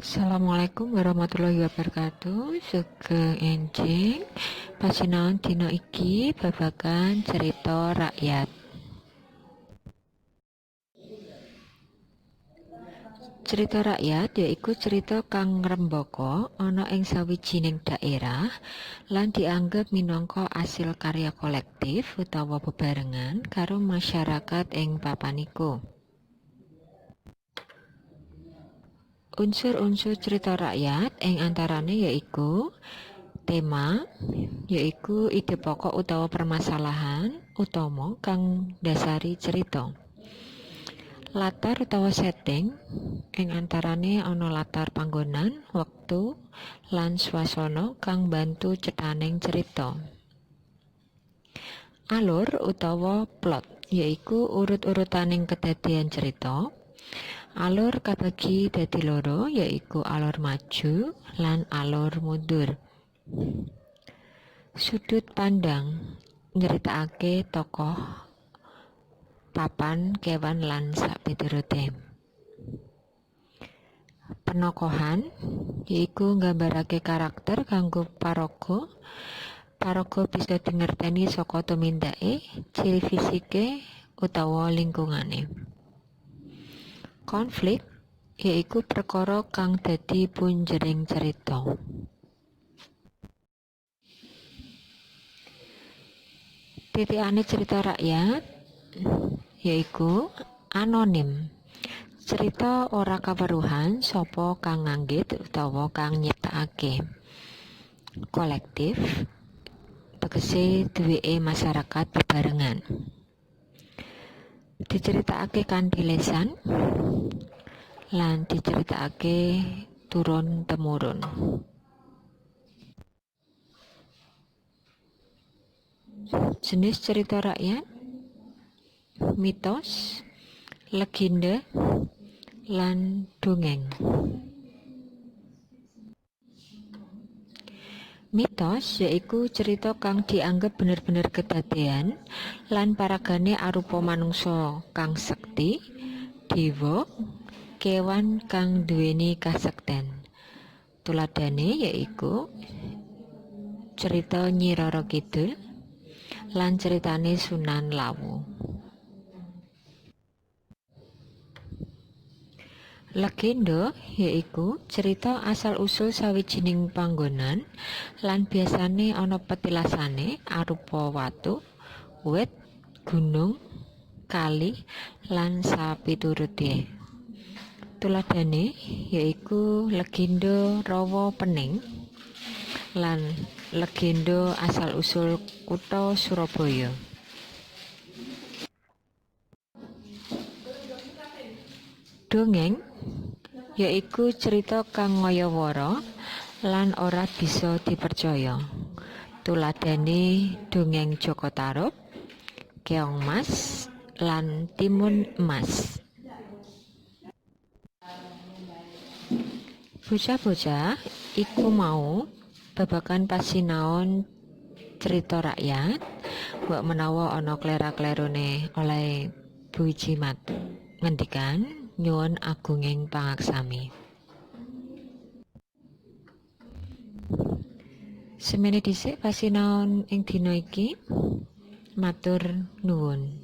Assalamualaikum warahmatullahi wabarakatuh. Sugeng enjing pasinaon dina iki babagan cerita rakyat. Cerita rakyat yaiku cerita kang ngrembaka ana ing sawijining daerah lan dianggep minangka asil karya kolektif utawa bebarengan karo masyarakat ing papan iku. Unsur-unsur cerita rakyat ing antarane yaiku tema, yaiku ide pokok utawa permasalahan utama kang dasari cerita. Latar utawa setting ing antarane ana latar panggonan, wektu, lan swasana kang bantu cethaning cerita. Alur utawa plot yaiku urut-urutaning kedadian cerita. Alur kabagi dadi loro yaiku alur maju lan alur mundur. Sudut pandang nyeritakake tokoh, papan, kewan lan sapiturute. Penokohan yaiku nggambarake karakter kanggo paraga. Paraga bisa dingerteni saka tumindake, ciri fisike utawa lingkungane. Konflik yaiku perkara kang dadi punjering cerita. Titikane cerita rakyat yaiku anonim. Cerita ora kaweruhan sapa kang nganggit utawa kang nyiptakake. Kolektif tegese duweke masyarakat bebarengan. Diceritakake kanthi lesan lan diceritakake turun temurun. Jenis cerita rakyat, mitos, legenda, lan dongeng. Mitos yaiku cerita kang dianggep bener-bener kedadean lan paragane arupa manungsa kang sekti, dewa, kewan kang duweni kasekten. Tuladhane yaiku cerita Nyi Roro Kidul lan ceritane Sunan Lawu. Legenda yaiku cerita asal-usul sawijining panggonan lan biasane ana petilasane arupa watu, wit, gunung, kali, lan sapiturute. Tuladhane yaiku legenda Rawa Pening lan legenda asal-usul kutha Surabaya. Dongeng yaiku cerita kang ngaya-wara lan ora bisa dipercaya. Tuladhane dongeng Joko Tarub, Keong Mas, lan Timun Emas. Bocah-bocah iku mau babagan pasinaon cerita rakyat, mbok menawa ana klera-klerone oleh Bu Jimat ngendikan nyuwun agunging pangaksami. Semene dhisik pasinaon ing dina iki. Matur nuwun.